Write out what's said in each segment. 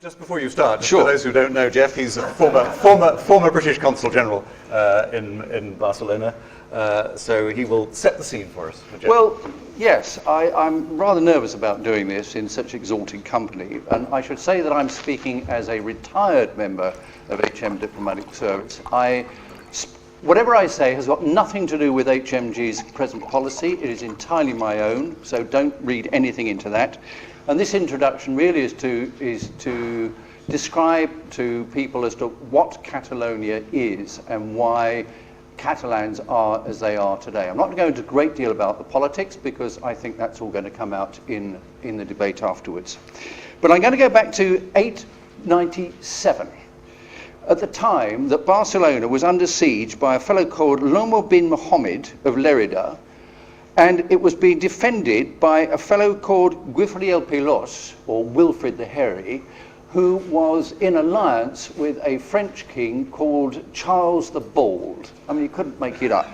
Just before you start, Sure. for those who don't know Geoff, he's a former British Consul General in Barcelona, so he will set the scene for us. Well, yes, I'm rather nervous about doing this in such exalted company, and I should say that I'm speaking as a retired member of HM Diplomatic Service. Whatever I say has got nothing to do with HMG's present policy. It is entirely my own, so don't read anything into that. And this introduction really is to describe to people as to what Catalonia is and why Catalans are as they are today. I'm not going to go into a great deal about the politics because I think that's all going to come out in the debate afterwards. But I'm going to go back to 897. At the time that Barcelona was under siege by a fellow called Lomo bin Mohammed of Lerida, and it was being defended by a fellow called Guifrey el Pilos, or Wilfrid the Hairy, who was in alliance with a French king called Charles the Bald. I mean, you couldn't make it up.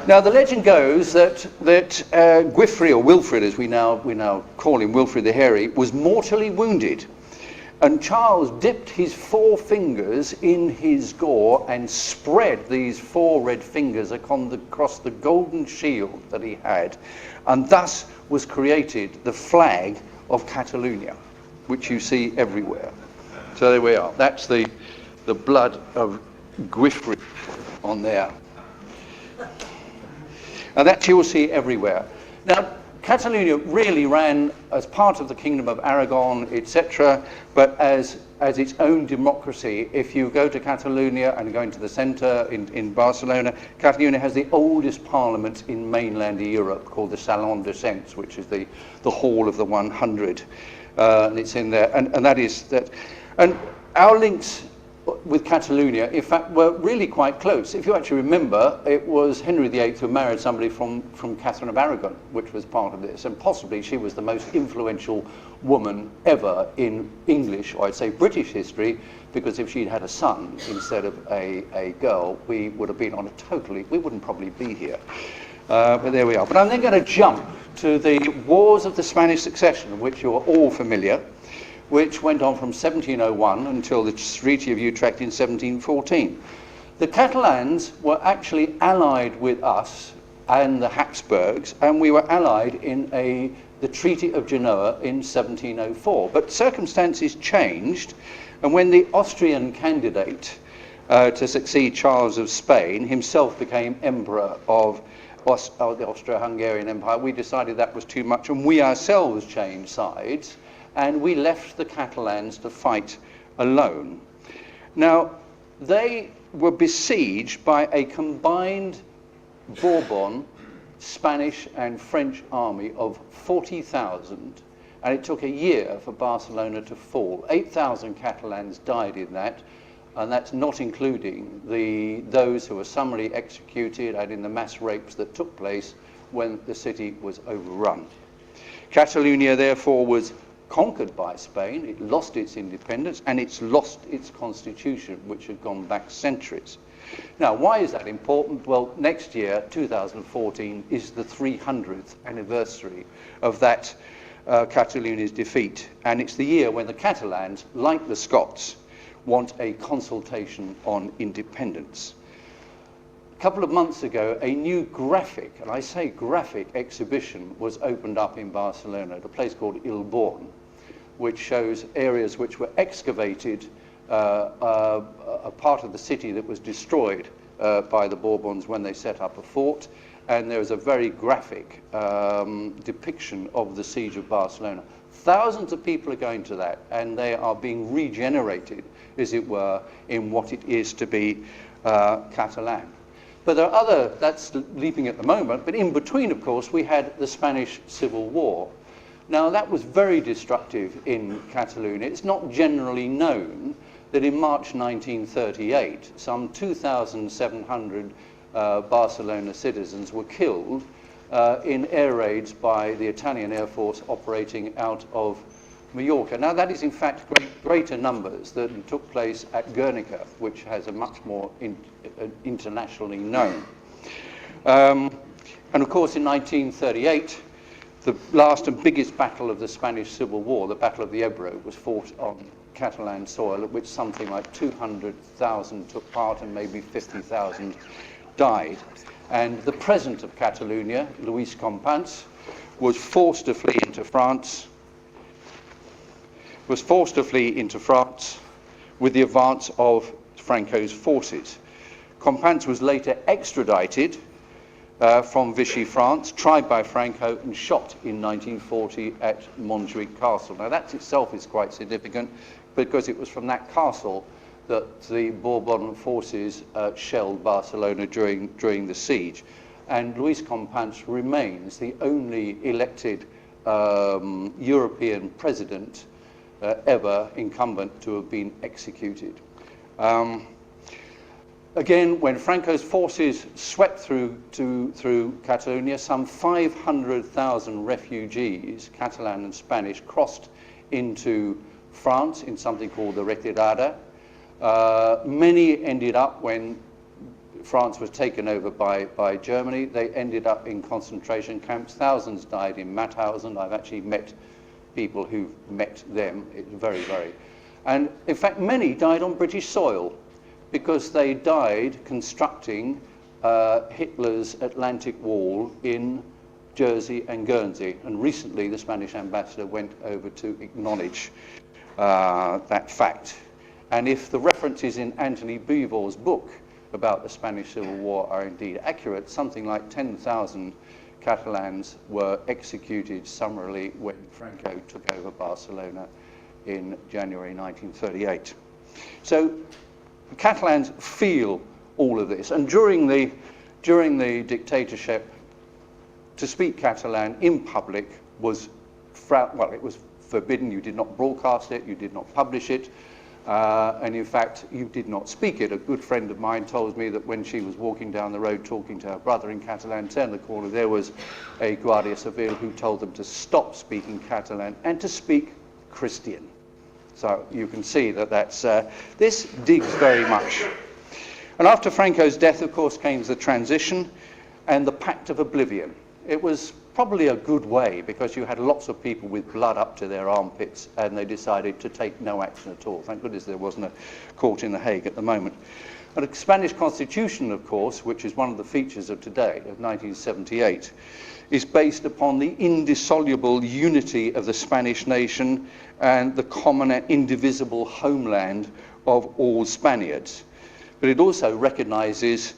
Now, the legend goes that Guifrey, or Wilfrid as we now call him, Wilfrid the Hairy, was mortally wounded. And Charles dipped his 4 fingers in his gore and spread these 4 red fingers across the golden shield that he had. And thus was created the flag of Catalonia, which you see everywhere. So there we are. That's the blood of Guifrey on there. And that you will see everywhere. Now, Catalonia really ran as part of the Kingdom of Aragon, etc., but as its own democracy. If you go to Catalonia and go into the centre in Barcelona, Catalonia has the oldest parliament in mainland Europe, called the Salon de Cents, which is the Hall of the 100, and it's in there. And that is that. And our links with Catalonia, in fact, were really quite close. If you actually remember, it was Henry VIII who married somebody from Catherine of Aragon, which was part of this, and possibly she was the most influential woman ever in English, or I'd say British history, because if she'd had a son instead of a girl, we would have been on we wouldn't probably be here. But there we are. But I'm then going to jump to the Wars of the Spanish Succession, of which you're all familiar, which went on from 1701 until the Treaty of Utrecht in 1714. The Catalans were actually allied with us and the Habsburgs, and we were allied in the Treaty of Genoa in 1704. But circumstances changed, and when the Austrian candidate to succeed Charles of Spain himself became Emperor of the Austro-Hungarian Empire, we decided that was too much, and we ourselves changed sides. And we left the Catalans to fight alone. Now, they were besieged by a combined Bourbon, Spanish and French army of 40,000, and it took a year for Barcelona to fall. 8,000 Catalans died in that, and that's not including those who were summarily executed and in the mass rapes that took place when the city was overrun. Catalonia, therefore, was conquered by Spain. It lost its independence and it's lost its constitution, which had gone back centuries. Now, why is that important? Well, next year, 2014, is the 300th anniversary of that Catalonia's defeat, and it's the year when the Catalans, like the Scots, want a consultation on independence. A couple of months ago, a new graphic, and I say graphic, exhibition was opened up in Barcelona at a place called Il Born, which shows areas which were excavated, a part of the city that was destroyed by the Bourbons when they set up a fort, and there is a very graphic depiction of the siege of Barcelona. Thousands of people are going to that, and they are being regenerated, as it were, in what it is to be Catalan. But there are that's leaping at the moment, but in between, of course, we had the Spanish Civil War. Now, that was very destructive in Catalonia. It's not generally known that in March 1938, some 2,700 Barcelona citizens were killed in air raids by the Italian Air Force operating out of Mallorca. Now, that is in fact greater numbers than took place at Guernica, which has a much more internationally known. And of course, in 1938, The last and biggest battle of the Spanish Civil War, the Battle of the Ebro, was fought on Catalan soil, at which something like 200,000 took part and maybe 50,000 died. And the president of Catalonia, Luis Companys, was forced to flee into France. With the advance of Franco's forces. Companys was later extradited from Vichy, France, tried by Franco and shot in 1940 at Montjuic Castle. Now that itself is quite significant because it was from that castle that the Bourbon forces shelled Barcelona during the siege. And Luis Companys remains the only elected European president ever incumbent to have been executed. Again, when Franco's forces swept through Catalonia, some 500,000 refugees, Catalan and Spanish, crossed into France in something called the Retirada. Many ended up, when France was taken over by Germany, they ended up in concentration camps. Thousands died in Mauthausen. I've actually met people who've met them. It's very, very... And in fact, many died on British soil, because they died constructing Hitler's Atlantic Wall in Jersey and Guernsey. And recently, the Spanish ambassador went over to acknowledge that fact. And if the references in Anthony Beevor's book about the Spanish Civil War are indeed accurate, something like 10,000 Catalans were executed summarily when Franco took over Barcelona in January 1938. So the Catalans feel all of this, and during the dictatorship, to speak Catalan in public was it was forbidden. You did not broadcast it, you did not publish it, and in fact, you did not speak it. A good friend of mine told me that when she was walking down the road talking to her brother in Catalan, turned the corner, there was a Guardia Civil who told them to stop speaking Catalan and to speak Christian. So you can see that this digs very much. And after Franco's death, of course, came the transition and the Pact of Oblivion. It was probably a good way, because you had lots of people with blood up to their armpits, and they decided to take no action at all. Thank goodness there wasn't a court in The Hague at the moment. And the Spanish Constitution, of course, which is one of the features of today, of 1978, is based upon the indissoluble unity of the Spanish nation and the common and indivisible homeland of all Spaniards. But it also recognizes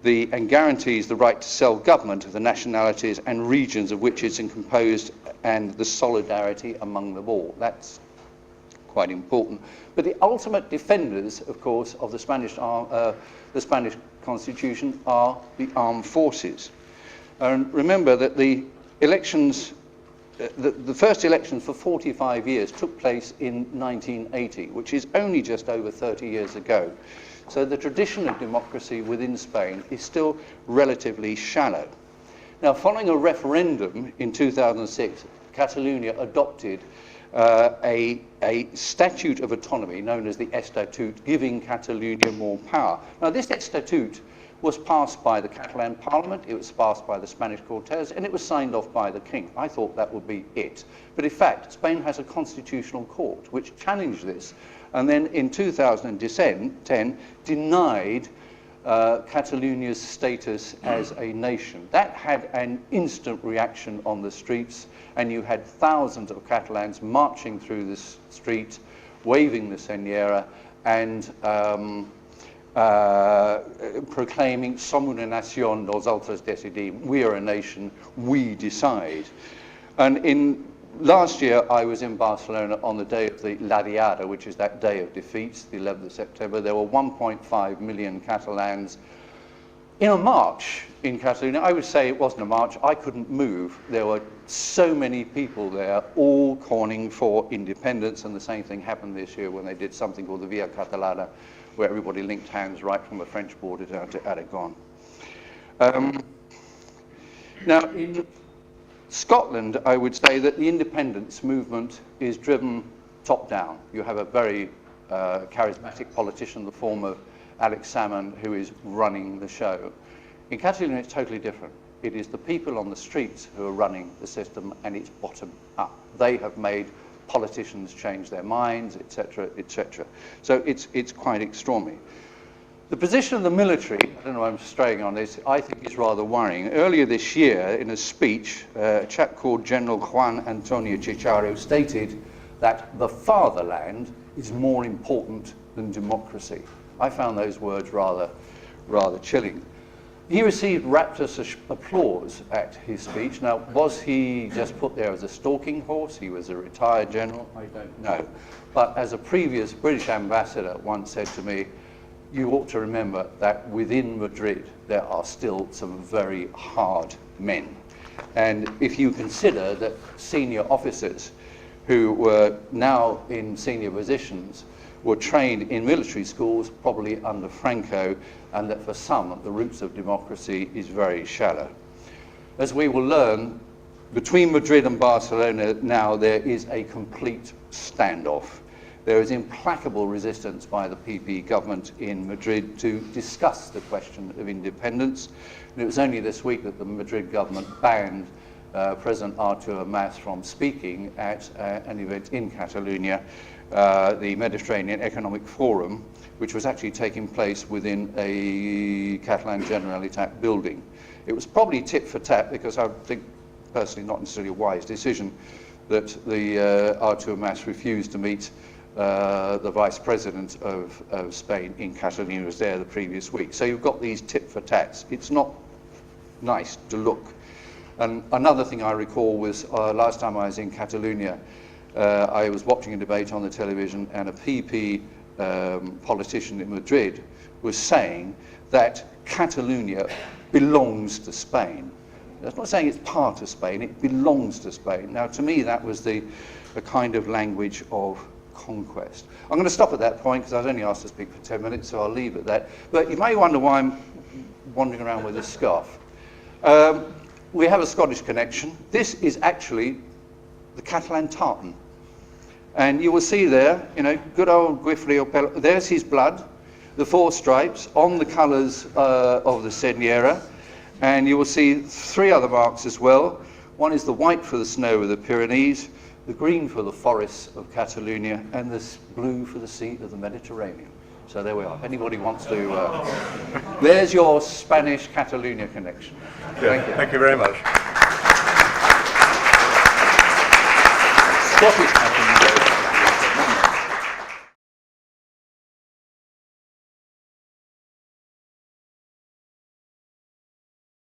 and guarantees the right to self-government of the nationalities and regions of which it's composed, and the solidarity among them all. That's quite important. But the ultimate defenders, of course, of the Spanish Constitution are the armed forces. And remember that the elections, the first elections for 45 years took place in 1980, which is only just over 30 years ago. So the tradition of democracy within Spain is still relatively shallow. Now, following a referendum in 2006, Catalonia adopted a statute of autonomy known as the Estatut, giving Catalonia more power. Now, this Estatut was passed by the Catalan Parliament, it was passed by the Spanish Cortes, and it was signed off by the King. I thought that would be it. But in fact, Spain has a constitutional court which challenged this, and then in 2010 denied Catalonia's status as a nation. That had an instant reaction on the streets, and you had thousands of Catalans marching through the street, waving the Senyera, and proclaiming "Som una nación, nosaltres decidim," we are a nation, we decide. And last year, I was in Barcelona on the day of the La Diada, which is that day of defeats, the 11th of September. There were 1.5 million Catalans in a march in Catalonia. I would say it wasn't a march. I couldn't move. There were so many people there, all calling for independence, and the same thing happened this year when they did something called the Via Catalana, where everybody linked hands right from the French border down to Aragon. Now, in Scotland, I would say that the independence movement is driven top down. You have a very charismatic politician, the former Alex Salmond, who is running the show. In Catalonia, it's totally different. It is the people on the streets who are running the system, and it's bottom up. They have made politicians change their minds, etc., etc. So it's quite extraordinary. The position of the military, I don't know why I'm straying on this, I think is rather worrying. Earlier this year, in a speech, a chap called General Juan Antonio Chicharo stated that the fatherland is more important than democracy. I found those words rather chilling. He received rapturous applause at his speech. Now, was he just put there as a stalking horse? He was a retired general? I don't know. But as a previous British ambassador once said to me, you ought to remember that within Madrid there are still some very hard men. And if you consider that senior officers who were now in senior positions were trained in military schools, probably under Franco, and that for some the roots of democracy is very shallow. As we will learn, between Madrid and Barcelona now there is a complete standoff. There is implacable resistance by the PP government in Madrid to discuss the question of independence. And it was only this week that the Madrid government banned President Artur Mas from speaking at an event in Catalonia, the Mediterranean Economic Forum, which was actually taking place within a Catalan Generalitat building. It was probably tit for tat, because I think personally not necessarily a wise decision that the Artur Mas refused to meet the Vice President of Spain in Catalonia, was there the previous week. So you've got these tit for tats. It's not nice to look. And another thing I recall was last time I was in Catalonia, I was watching a debate on the television, and a PP politician in Madrid was saying that Catalonia belongs to Spain. That's not saying it's part of Spain, it belongs to Spain. Now, to me, that was the kind of language of conquest. I'm going to stop at that point because I was only asked to speak for 10 minutes, so I'll leave at that. But you may wonder why I'm wandering around with this scarf. We have a Scottish connection. This is actually the Catalan tartan. And you will see there, you know, good old Guifrey, there's his blood, the 4 stripes on the colours of the Senyera. And you will see 3 other marks as well. One is the white for the snow of the Pyrenees, the green for the forests of Catalonia, and the blue for the sea of the Mediterranean. So there we are. If anybody wants to, there's your Spanish Catalonia connection. Yeah, thank you. Thank you very much. Scottish